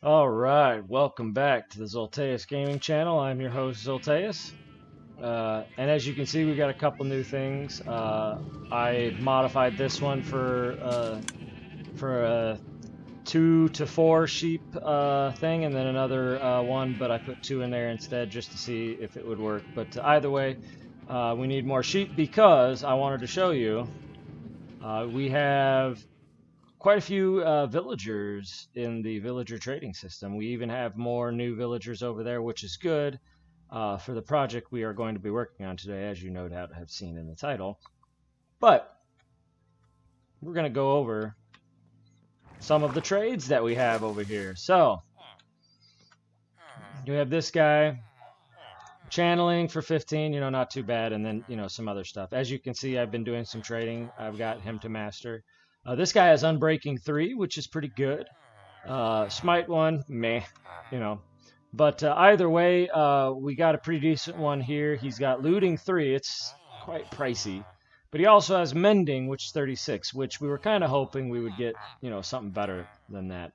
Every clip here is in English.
All right, welcome back to the Zolteus Gaming Channel. I'm your host Zolteus, and as you can see, we got a couple new things. I modified this one for a 2 to 4 sheep thing, and then another one, but I put two in there instead just to see if it would work. But either way, we need more sheep because I wanted to show you we have quite a few villagers in the villager trading system. We even have more new villagers over there, which is good for the project we are going to be working on today, as you no doubt have seen in the title. But we're going to go over some of the trades that we have over here. So we have this guy, channeling for 15, not too bad, and then, some other stuff. As you can see, I've been doing some trading. I've got him to master. This guy has Unbreaking 3, which is pretty good. Smite 1, meh, you know. But either way, we got a pretty decent one here. He's got Looting 3. It's quite pricey. But he also has Mending, which is 36, which we were kind of hoping we would get, something better than that.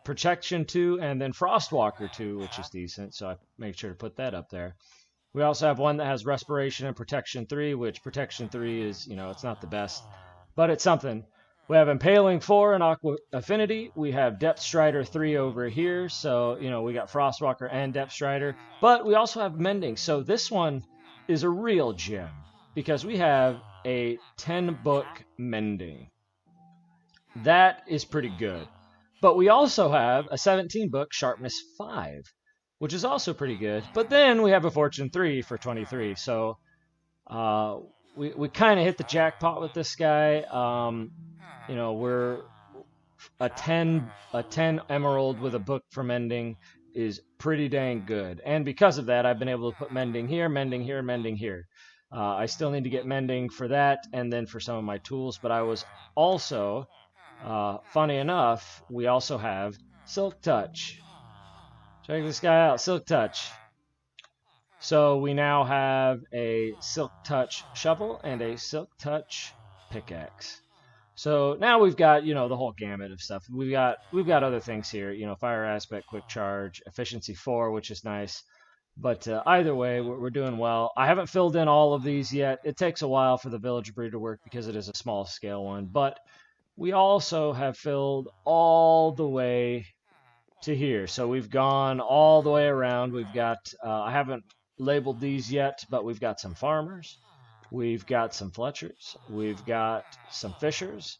Protection 2, and then Frostwalker 2, which is decent, so I make sure to put that up there. We also have one that has Respiration and Protection 3, which Protection 3 is, it's not the best, but it's something. We have Impaling 4 and Aqua Affinity. We have Depth Strider 3 over here, so, we got Frostwalker and Depth Strider, but we also have Mending, so this one is a real gem, because we have a 10-book Mending. That is pretty good. But we also have a 17-book Sharpness 5, which is also pretty good. But then we have a Fortune 3 for 23. So we kind of hit the jackpot with this guy. We're a 10 emerald with a book for mending is pretty dang good. And because of that, I've been able to put mending here, mending here, mending here. I still need to get mending for that and then for some of my tools. But I was also funny enough, we also have Silk Touch. Check this guy out, Silk Touch. So we now have a Silk Touch shovel and a Silk Touch pickaxe. So now we've got, the whole gamut of stuff. We've got other things here, Fire Aspect, Quick Charge, Efficiency 4, which is nice. But either way, we're doing well. I haven't filled in all of these yet. It takes a while for the Village Breed to work because it is a small scale one. But we also have filled all the way to here. So we've gone all the way around. We've got, I haven't labeled these yet, but we've got some farmers. We've got some Fletchers. We've got some Fishers.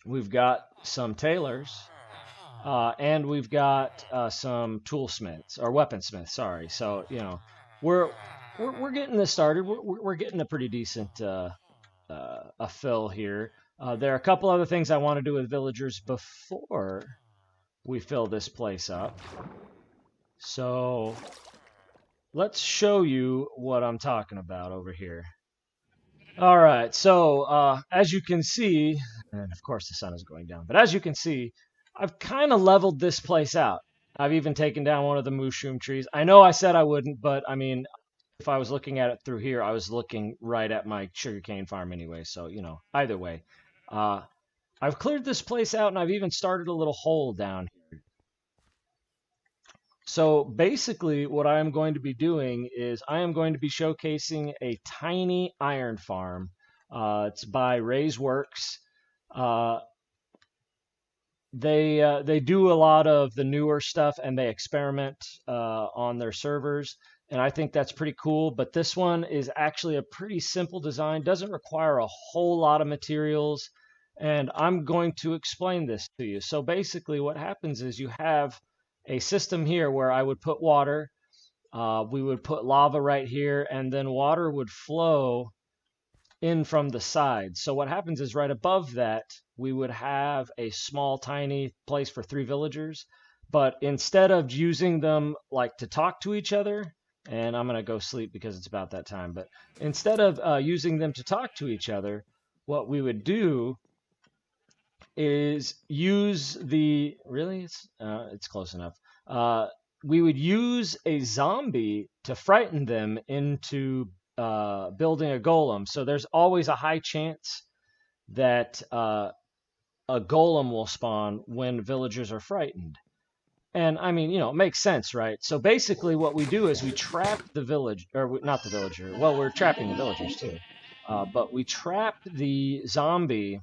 We've got some Tailors. And we've got some toolsmiths, or weaponsmiths, sorry. So, we're getting this started. We're getting a pretty decent a fill here. There are a couple other things I want to do with villagers before we fill this place up. So let's show you what I'm talking about over here. All right, so as you can see, and of course the sun is going down, but as you can see, I've kind of leveled this place out. I've even taken down one of the mushroom trees. I know I said I wouldn't, but I mean, if I was looking at it through here, I was looking right at my sugarcane farm anyway. So, either way, I've cleared this place out and I've even started a little hole down here. So basically what I am going to be doing is I am going to be showcasing a tiny iron farm. It's by Ray's Works. They do a lot of the newer stuff and they experiment on their servers. And I think that's pretty cool. But this one is actually a pretty simple design, doesn't require a whole lot of materials. And I'm going to explain this to you. So basically what happens is you have a system here where I would put water, we would put lava right here, and then water would flow in from the side. So what happens is right above that, we would have a small, tiny place for 3 villagers. But instead of using them like to talk to each other, and I'm going to go sleep because it's about that time, but instead of using them to talk to each other, what we would do is use the, really, it's close enough. We would use a zombie to frighten them into building a golem. So there's always a high chance that a golem will spawn when villagers are frightened. And I mean, it makes sense, right? So basically, what we do is we trap the village, or not the villager. Well, we're trapping the villagers too, but we trap the zombie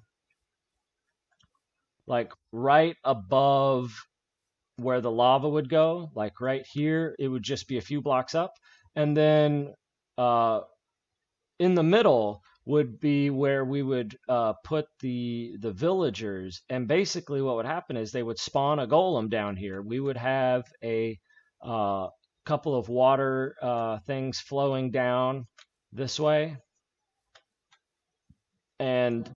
like right above where the lava would go, like right here. It would just be a few blocks up, and then uh, in the middle would be where we would put the villagers. And basically, what would happen is they would spawn a golem down here. We would have a couple of water things flowing down this way, and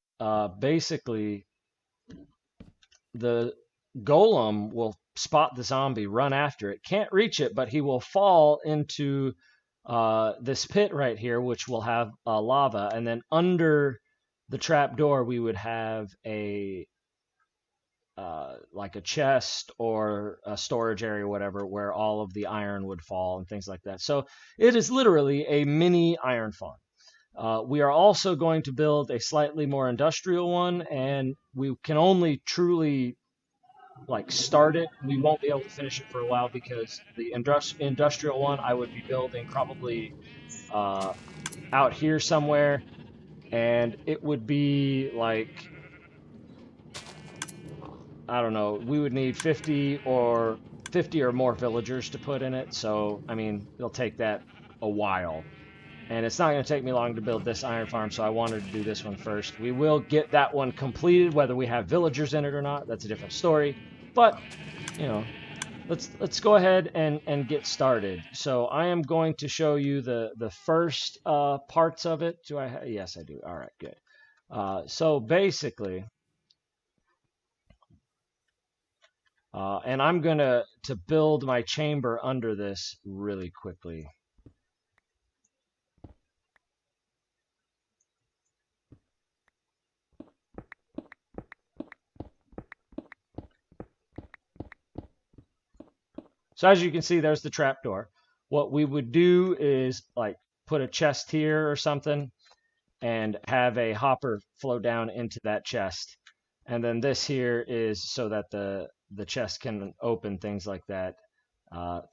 basically the golem will spot the zombie, run after it, can't reach it, but he will fall into this pit right here, which will have lava, and then under the trap door we would have a like a chest or a storage area, whatever, where all of the iron would fall and things like that. So it is literally a mini iron farm. We are also going to build a slightly more industrial one, and we can only truly like start it. We won't be able to finish it for a while because the industrial one I would be building probably out here somewhere, and it would be like, I don't know, we would need 50 or more villagers to put in it. So I mean, it'll take that a while. And it's not going to take me long to build this iron farm, so I wanted to do this one first. We will get that one completed, whether we have villagers in it or not. That's a different story. But, you know, let's go ahead and get started. So I am going to show you the first parts of it. Do I? Yes, I do. All right, good. So basically, and I'm going to build my chamber under this really quickly. So as you can see, there's the trapdoor. What we would do is like put a chest here or something and have a hopper flow down into that chest. And then this here is so that the chest can open, things like that,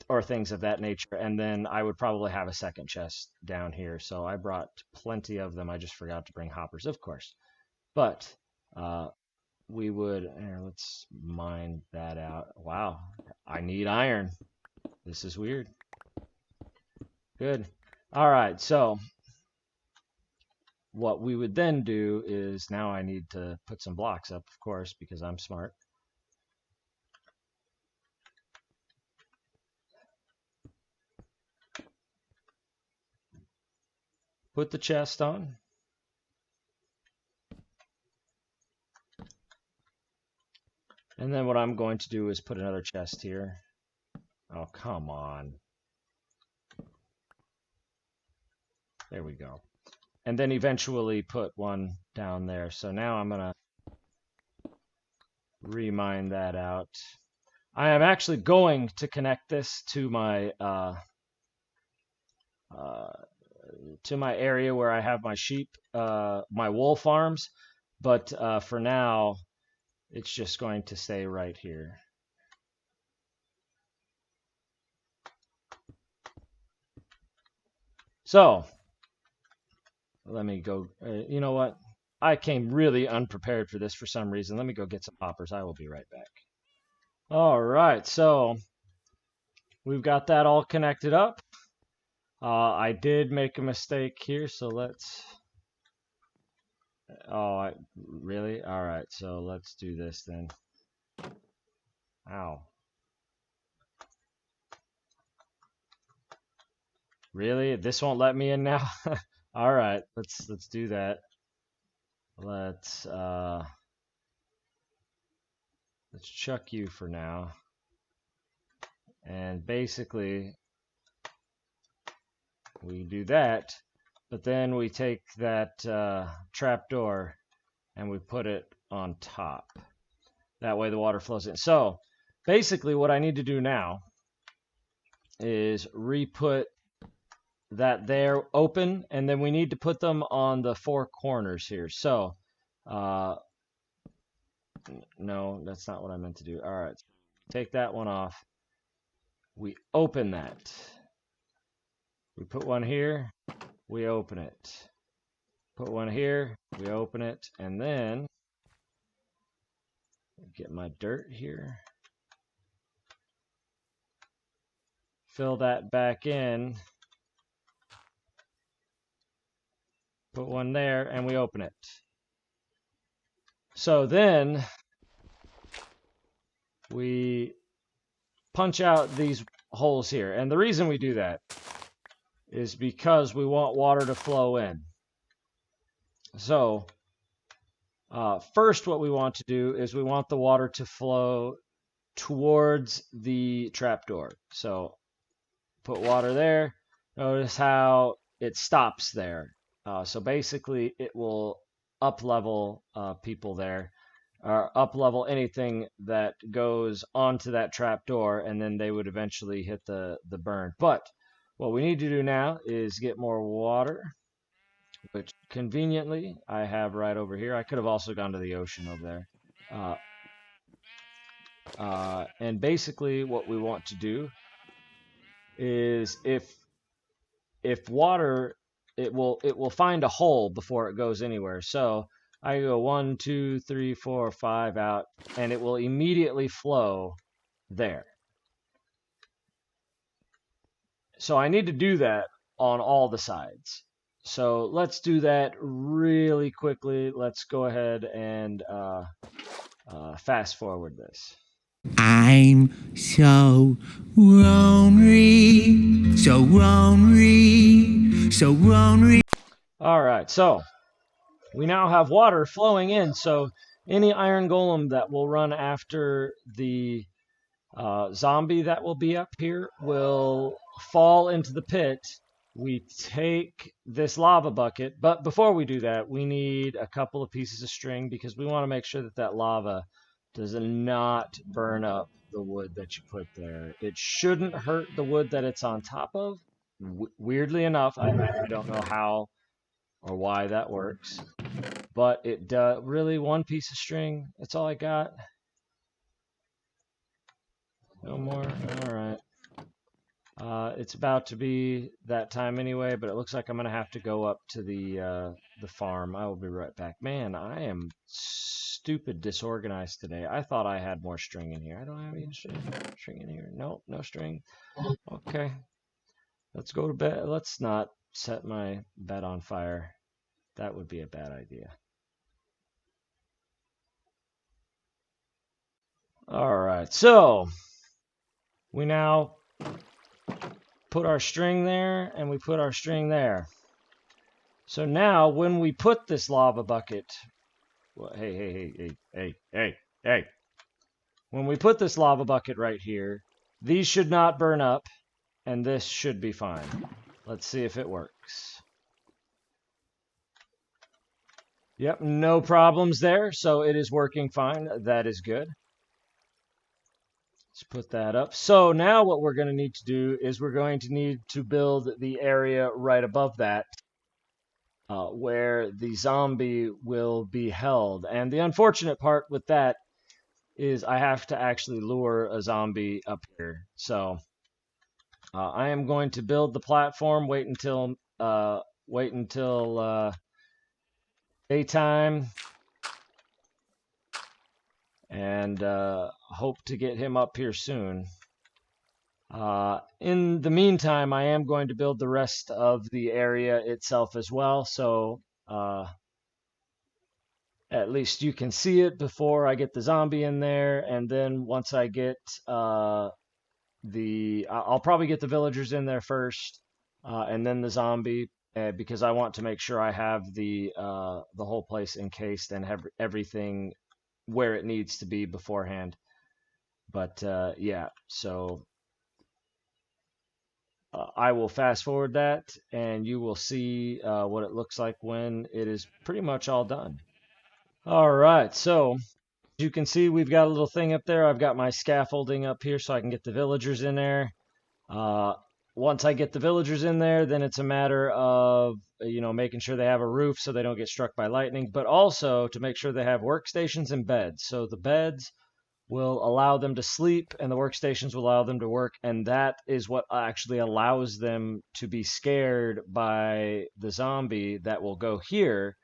or things of that nature. And then I would probably have a second chest down here. So I brought plenty of them. I just forgot to bring hoppers, of course. But we would, let's mine that out. Wow, I need iron. This is weird. Good. All right, so what we would then do is, now I need to put some blocks up, of course, because I'm smart. Put the chest on. And then what I'm going to do is put another chest here. Oh, come on. There we go. And then eventually put one down there. So now I'm going to remine that out. I am actually going to connect this to my area where I have my sheep, my wool farms. But for now, it's just going to stay right here. So let me go. You know what? I came really unprepared for this for some reason. Let me go get some hoppers. I will be right back. All right, so we've got that all connected up. I did make a mistake here, so let's... Oh, really? All right, so let's do this then. Ow. Really? This won't let me in now? All right, let's do that. Let's chuck you for now. And basically we do that, but then we take that trapdoor and we put it on top. That way the water flows in. So basically what I need to do now is re-put that there open, and then we need to put them on the four corners here. So No, that's not what I meant to do. All right, take that one off. We open that. We put one here, we open it. Put one here, we open it, and then get my dirt here. Fill that back in. Put one there, and we open it. So then we punch out these holes here. And the reason we do that is because we want water to flow in. So first what we want to do is we want the water to flow towards the trapdoor. So put water there. Notice how it stops there. So basically it will up level people there, or up level anything that goes onto that trapdoor, and then they would eventually hit the burn. But what we need to do now is get more water, which conveniently I have right over here. I could have also gone to the ocean over there. And basically what we want to do is if water, it will find a hole before it goes anywhere. So I go 1, 2, 3, 4, 5 out, and it will immediately flow there. So I need to do that on all the sides. So let's do that really quickly. Let's go ahead and fast forward this. I'm so lonely, so lonely, so lonely. All right, so we now have water flowing in. So any iron golem that will run after the zombie that will be up here will fall into the pit. We take this lava bucket, but before we do that, we need a couple of pieces of string because we want to make sure that that lava does not burn up the wood that you put there. It shouldn't hurt the wood that it's on top of. Weirdly enough, I don't know how or why that works, but it does. Really, one piece of string, that's all I got. No more. All right. It's about to be that time anyway, but it looks like I'm gonna have to go up to the farm. I will be right back. Man, I am stupid disorganized today. I thought I had more string in here. I don't have any string in here. Nope, no string. Okay. Let's go to bed. Let's not set my bed on fire. That would be a bad idea. All right, so we now put our string there, and we put our string there. So now when we put this lava bucket, well, hey. When we put this lava bucket right here, these should not burn up, and this should be fine. Let's see if it works. Yep, no problems there, so it is working fine. That is good. Let's put that up. So now what we're going to need to do is we're going to need to build the area right above that where the zombie will be held. And the unfortunate part with that is I have to actually lure a zombie up here. So I am going to build the platform, wait until daytime, and hope to get him up here soon. In the meantime, I am going to build the rest of the area itself as well, so at least you can see it before I get the zombie in there, and then once I get I'll probably get the villagers in there first, and then the zombie, because I want to make sure I have the whole place encased and have everything where it needs to be beforehand. But yeah, so I will fast forward that, and you will see what it looks like when it is pretty much all done. All right, so as you can see, we've got a little thing up there. I've got my scaffolding up here so I can get the villagers in there. once I get the villagers in there, then it's a matter of, making sure they have a roof so they don't get struck by lightning, but also to make sure they have workstations and beds. So the beds will allow them to sleep and the workstations will allow them to work. And that is what actually allows them to be scared by the zombie that will go here.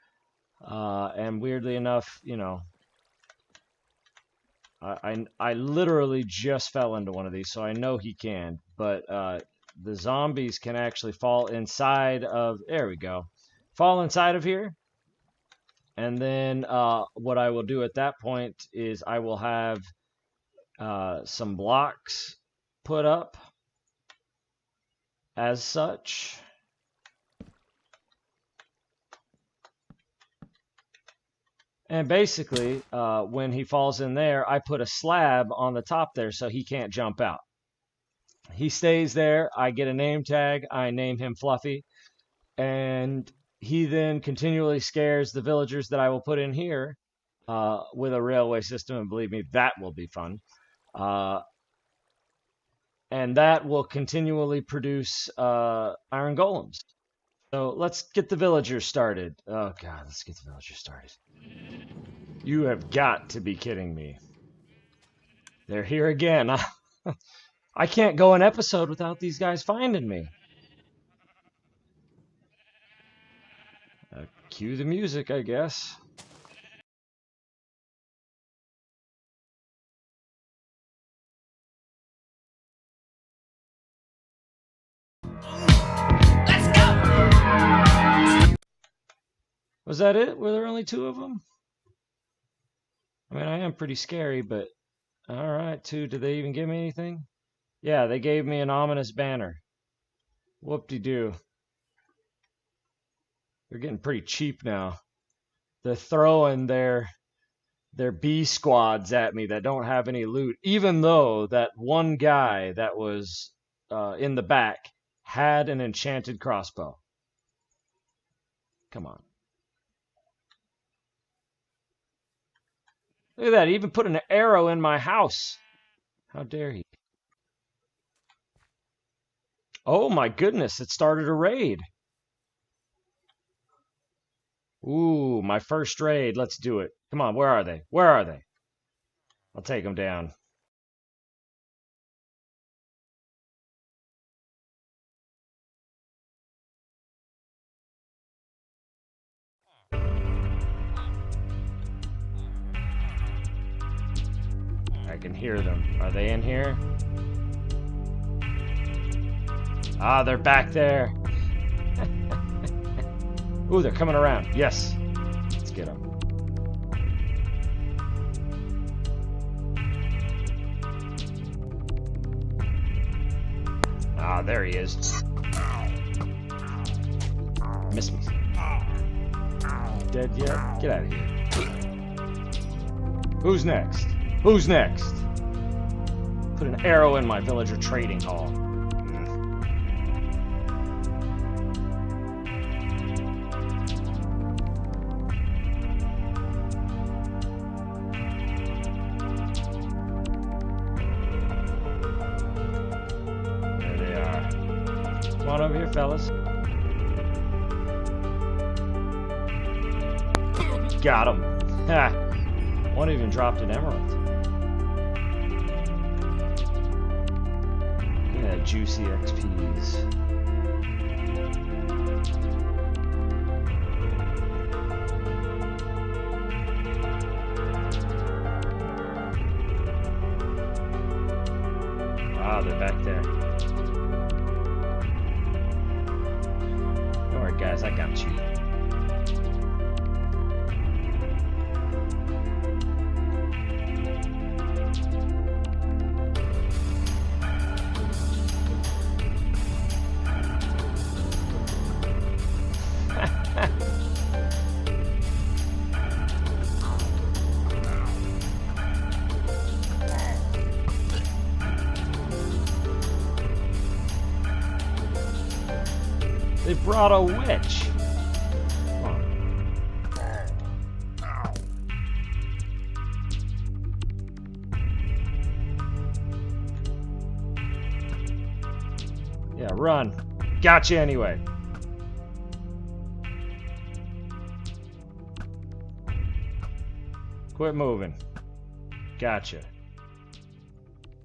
And weirdly enough, I literally just fell into one of these, so I know he can. But the zombies can actually fall inside of, there we go, fall inside of here. And then what I will do at that point is I will have some blocks put up as such. And basically, when he falls in there, I put a slab on the top there so he can't jump out. He stays there. I get a name tag. I name him Fluffy. And he then continually scares the villagers that I will put in here with a railway system. And believe me, that will be fun. And that will continually produce iron golems. So let's get the villagers started. Oh, God, let's get the villagers started. You have got to be kidding me. They're here again. I can't go an episode without these guys finding me. Cue the music, I guess. Was that it? Were there only 2 of them? I mean, I am pretty scary, but all right, 2. Did they even give me anything? Yeah, they gave me an ominous banner. Whoop-de-doo. They're getting pretty cheap now. They're throwing their B squads at me that don't have any loot, even though that one guy that was in the back had an enchanted crossbow. Come on. Look at that, he even put an arrow in my house. How dare he? Oh my goodness, it started a raid. Ooh, my first raid. Let's do it. Come on, where are they? Where are they? I'll take them down. I can hear them. Are they in here? Ah, they're back there. Ooh, they're coming around. Yes. Let's get them. Ah, there he is. Miss me. Dead yet? Get out of here. Who's next? Who's next? Put an arrow in my villager trading hall. There they are. Come on over here, fellas. Got him. Ha! One even dropped an emerald. Look at that juicy XPs. Ah, they're back there. Don't worry, guys, I got you. They brought a witch. Come on. Yeah, run. Gotcha anyway. Quit moving. Gotcha.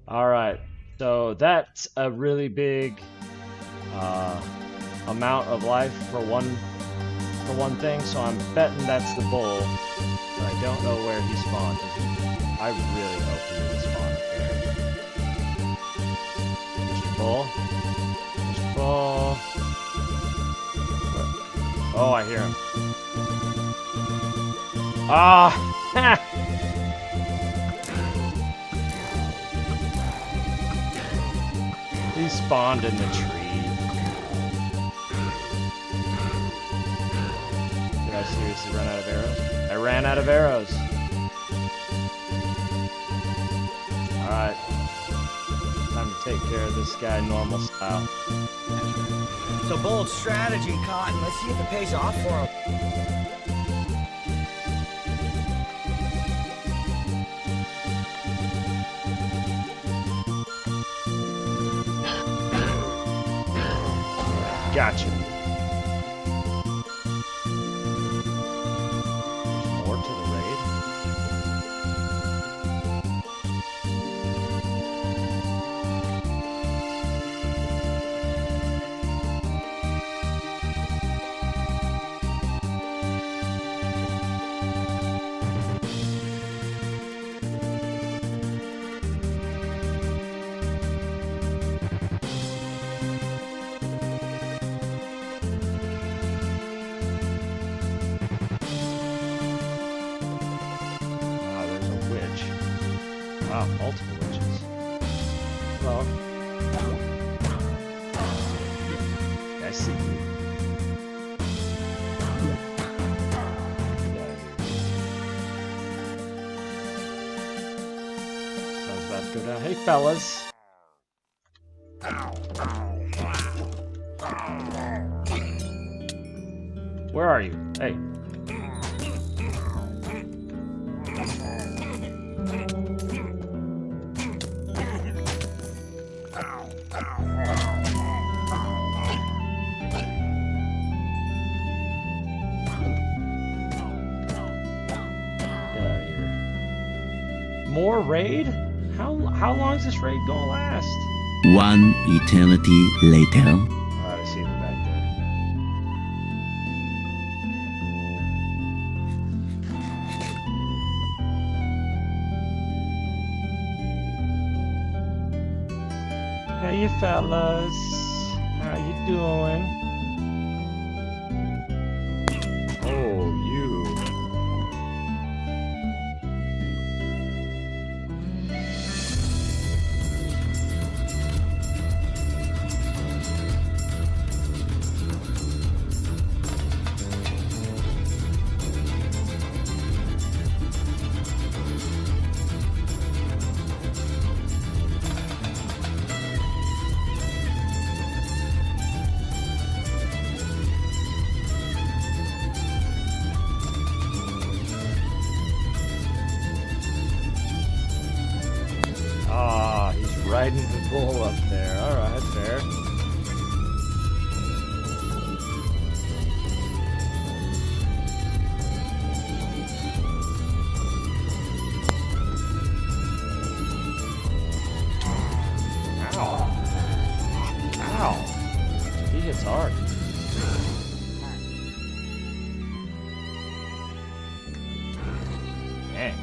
Alright, so that's a really big amount of life for one thing, so I'm betting that's the bull, but I don't know where he spawned. I really hope he didn't spawn up there. Mr. Bull? Mr. Bull? Oh, I hear him. Ah! He spawned in the tree. Did I seriously run out of arrows? I ran out of arrows. Alright. Time to take care of this guy normal style. It's a bold strategy, Cotton. Let's see if it pays off for him. Gotcha. There's more to the raid. Wow, multiple witches. Hello. I see you. Sounds about to go down. Hey, fellas. Where are you? Hey. More raid? How long is this raid gonna last? One eternity later. Alright, I see them back there. Hey, you fellas. How you doing? Oh, you. Ah, he's riding the bull up there. Alright, fair. Ow. Ow. He hits hard. Dang.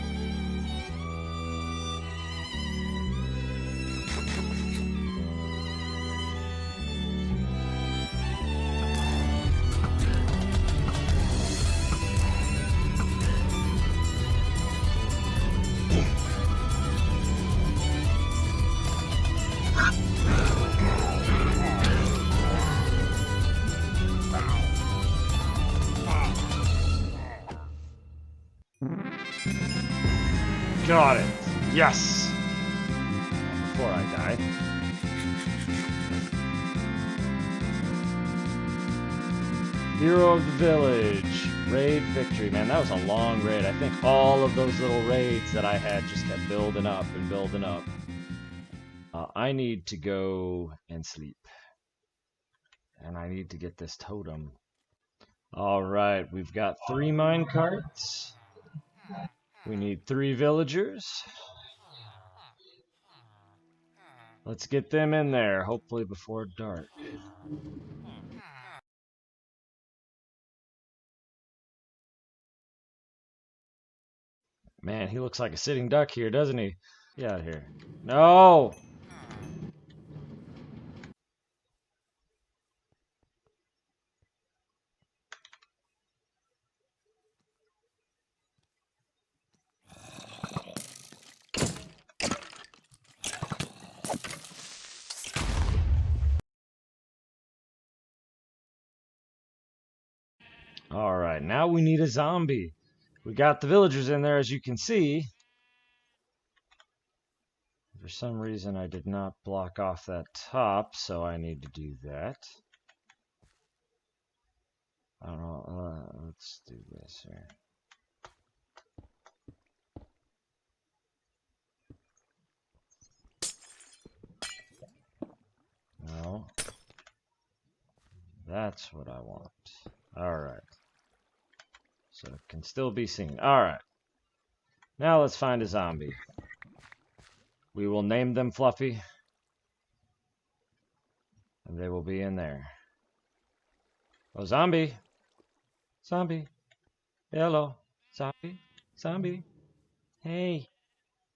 Got it. Yes. Before I die. Hero of the village. Raid victory. Man, that was a long raid. I think all of those little raids that I had just kept building up and building up. I need to go and sleep. And I need to get this totem. Alright, we've got 3 mine carts. We need 3 villagers. Let's get them in there, hopefully before dark. Man, he looks like a sitting duck here, doesn't he? Get out of here. No! Alright, now we need a zombie. We got the villagers in there, as you can see. For some reason, I did not block off that top, so I need to do that. I don't know. Let's do this here. No. That's what I want. Alright. So it can still be seen. Alright. Now let's find a zombie. We will name them Fluffy. And they will be in there. Oh, zombie. Zombie. Hello. Zombie. Zombie. Hey.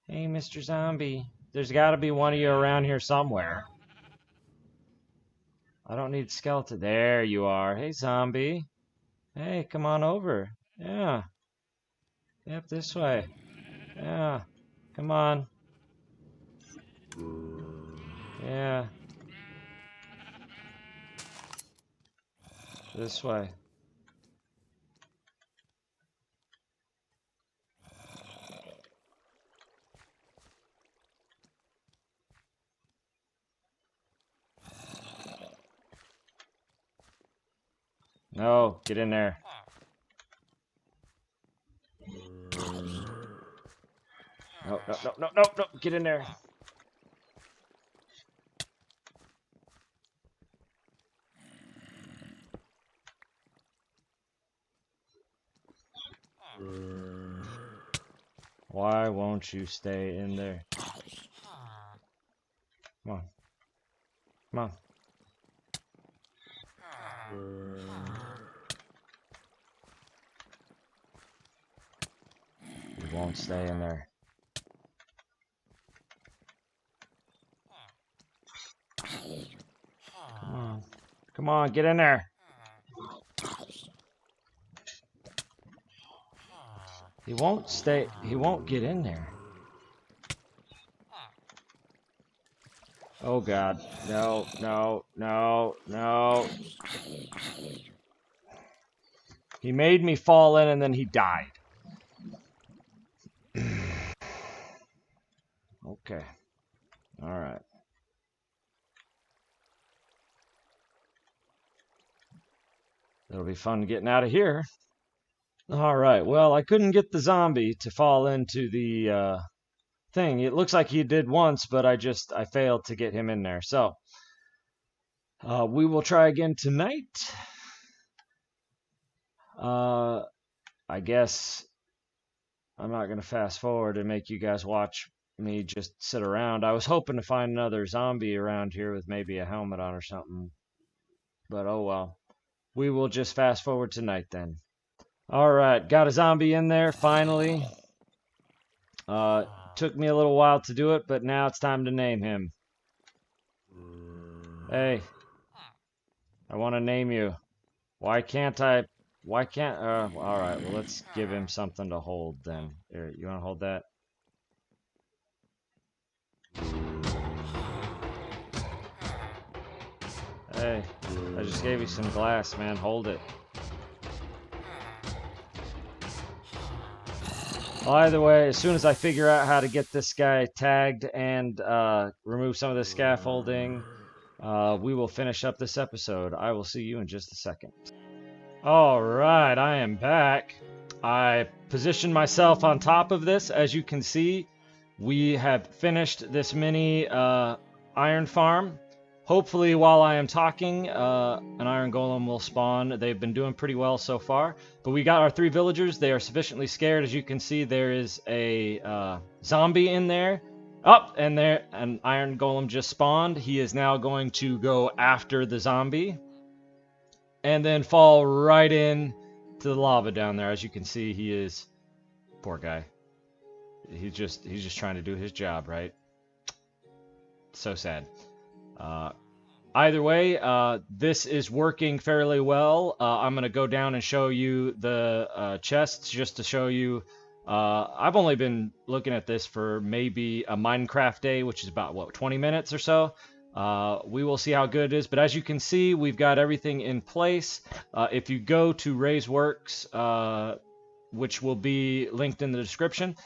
Hey, Mr. Zombie. There's got to be one of you around here somewhere. I don't need skeleton. There you are. Hey, zombie. Hey, come on over. Yeah. Yep, this way. Yeah. Come on. Yeah. This way. No, get in there. No, no, no, no, no, no, get in there. Why won't you stay in there? Come on. Come on. You won't stay in there. Come on. Come on, get in there. He won't stay. He won't get in there. Oh God. No, no, no, no. He made me fall in and then he died. Okay. All right. It'll be fun getting out of here. All right. Well, I couldn't get the zombie to fall into the thing. It looks like he did once, but I failed to get him in there. So we will try again tonight. I guess I'm not going to fast forward and make you guys watch me just sit around. I was hoping to find another zombie around here with maybe a helmet on or something. But oh well. We will just fast forward tonight then. Alright, got a zombie in there finally. Took me a little while to do it, but now it's time to name him. Hey. I want to name you. Why can't I... Why can't... alright, well let's give him something to hold then. Here, you want to hold that? Hey, I just gave you some glass, man. Hold it. Well, either way, as soon as I figure out how to get this guy tagged and remove some of the scaffolding, we will finish up this episode. I will see you in just a second. Alright, I am back. I positioned myself on top of this. As you can see, we have finished this mini iron farm. hopefully while I am talking, an iron golem will spawn. They've been doing pretty well so far. But we got our 3 villagers. They are sufficiently scared. As you can see, there is a zombie in there. Up, and there an iron golem just spawned. He is now going to go after the zombie and then fall right in to the lava down there. As you can see, he is, poor guy. He's just trying to do his job, right? So sad. Either way, this is working fairly well. I'm going to go down and show you the chests just to show you. I've only been looking at this for maybe a Minecraft day, which is about, what, 20 minutes or so. We will see how good it is. But as you can see, we've got everything in place. If you go to Ray's Works, which will be linked in the description,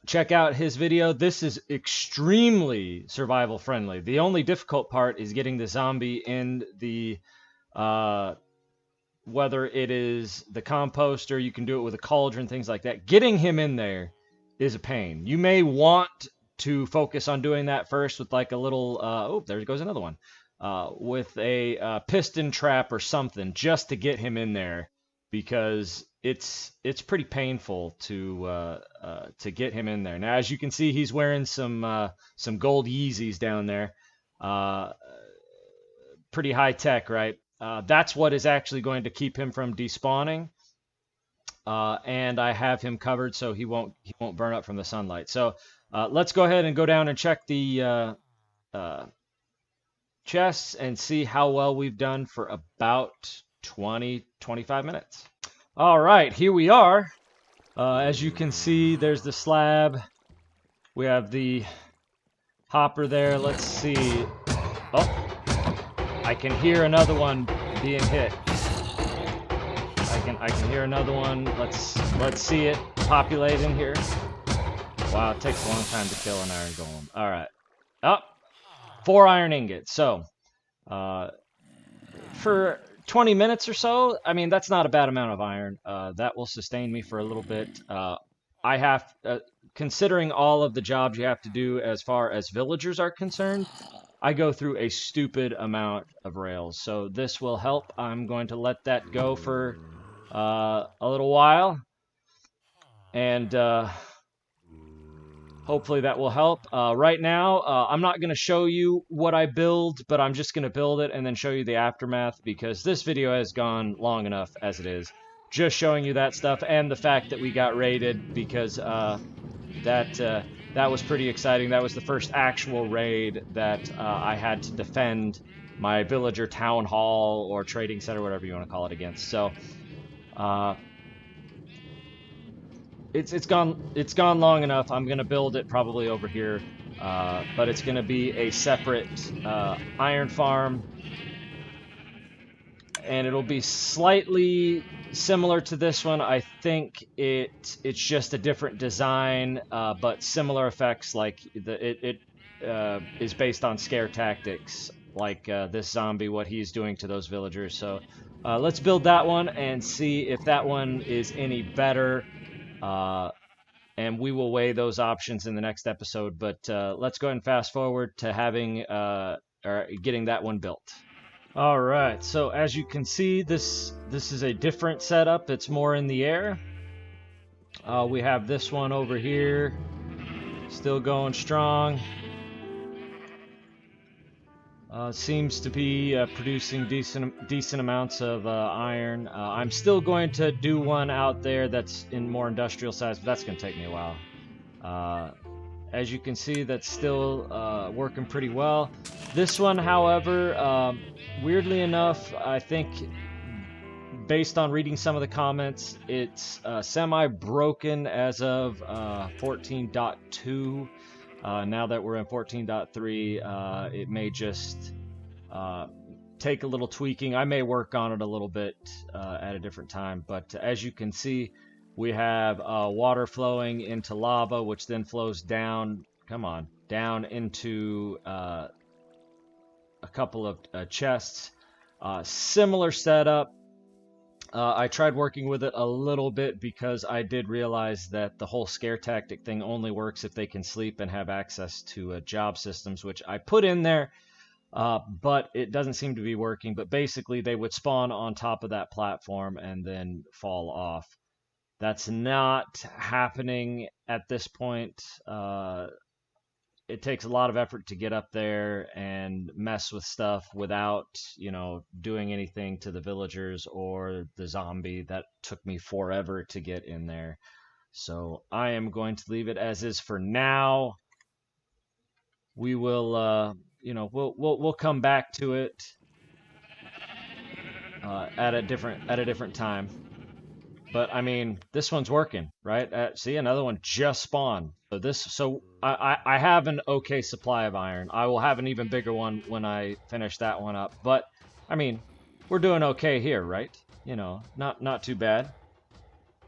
check out his video. This is extremely survival friendly. The only difficult part is getting the zombie in the, whether it is the composter, you can do it with a cauldron, things like that. Getting him in there is a pain. You may want to focus on doing that first with like a little, oh, there goes another one, with a piston trap or something just to get him in there, because it's pretty painful to get him in there. Now, as you can see, he's wearing some gold Yeezys down there. Pretty high tech, right? That's what is actually going to keep him from despawning. And I have him covered so he won't burn up from the sunlight. So let's go ahead and go down and check the chests and see how well we've done for about 20-25 minutes. All right, here we are. As you can see, there's the slab. We have the hopper there. Let's see. Oh, I can hear another one being hit. I can hear another one. Let's see it populate in here. Wow, it takes a long time to kill an iron golem. All right. Oh, 4 iron ingots. So, for 20 minutes or so, I mean, that's not a bad amount of iron. That will sustain me for a little bit. I have, considering all of the jobs you have to do as far as villagers are concerned, I go through a stupid amount of rails. So this will help. I'm going to let that go for a little while. And hopefully that will help. Right now, I'm not going to show you what I build, but I'm just going to build it and then show you the aftermath, because this video has gone long enough as it is. Just showing you that stuff and the fact that we got raided, because that was pretty exciting. That was the first actual raid that I had to defend my villager town hall or trading center, whatever you want to call it, against. So it's gone long enough. I'm gonna build it probably over here, but it's gonna be a separate iron farm, and it'll be slightly similar to this one. I think it's just a different design, but similar effects. Like it is based on scare tactics, like this zombie, what he's doing to those villagers. So let's build that one and see if that one is any better. And we will weigh those options in the next episode. But let's go ahead and fast forward to having or getting that one built. All right, so as you can see, this is a different setup. It's more in the air. We have this one over here, still going strong. Seems to be producing decent amounts of iron. I'm still going to do one out there that's in more industrial size, but that's going to take me a while. As you can see, that's still working pretty well. This one, however, weirdly enough, I think based on reading some of the comments, it's semi-broken as of 14.2. Now that we're in 14.3, it may just take a little tweaking. I may work on it a little bit at a different time, but as you can see, we have water flowing into lava, which then flows down, down into a couple of chests. Similar setup. I tried working with it a little bit because I did realize that the whole scare tactic thing only works if they can sleep and have access to job systems, which I put in there, but it doesn't seem to be working. But basically, they would spawn on top of that platform and then fall off. That's not happening at this point. It takes a lot of effort to get up there and mess with stuff without, doing anything to the villagers or the zombie. That took me forever to get in there. So I am going to leave it as is for now. We will, we'll come back to it at a different time. But I mean, this one's working, right? See, another one just spawned. So I have an okay supply of iron. I will have an even bigger one when I finish that one up. But I mean, we're doing okay here, right? Not too bad.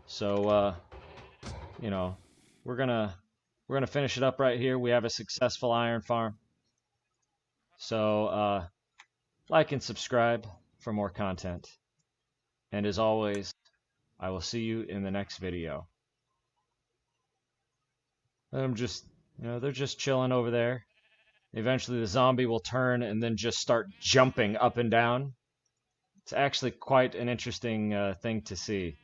So we're gonna finish it up right here. We have a successful iron farm. So like and subscribe for more content. And as always, I will see you in the next video. I'm just, they're just chilling over there. Eventually the zombie will turn and then just start jumping up and down. It's actually quite an interesting thing to see.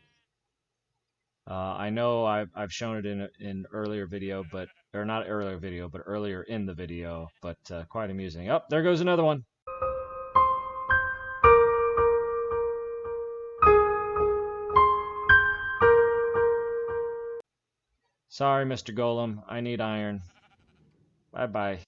I know I've shown it in earlier video, or not earlier video, but earlier in the video, but quite amusing. Oh, there goes another one. Sorry, Mr. Golem. I need iron. Bye-bye.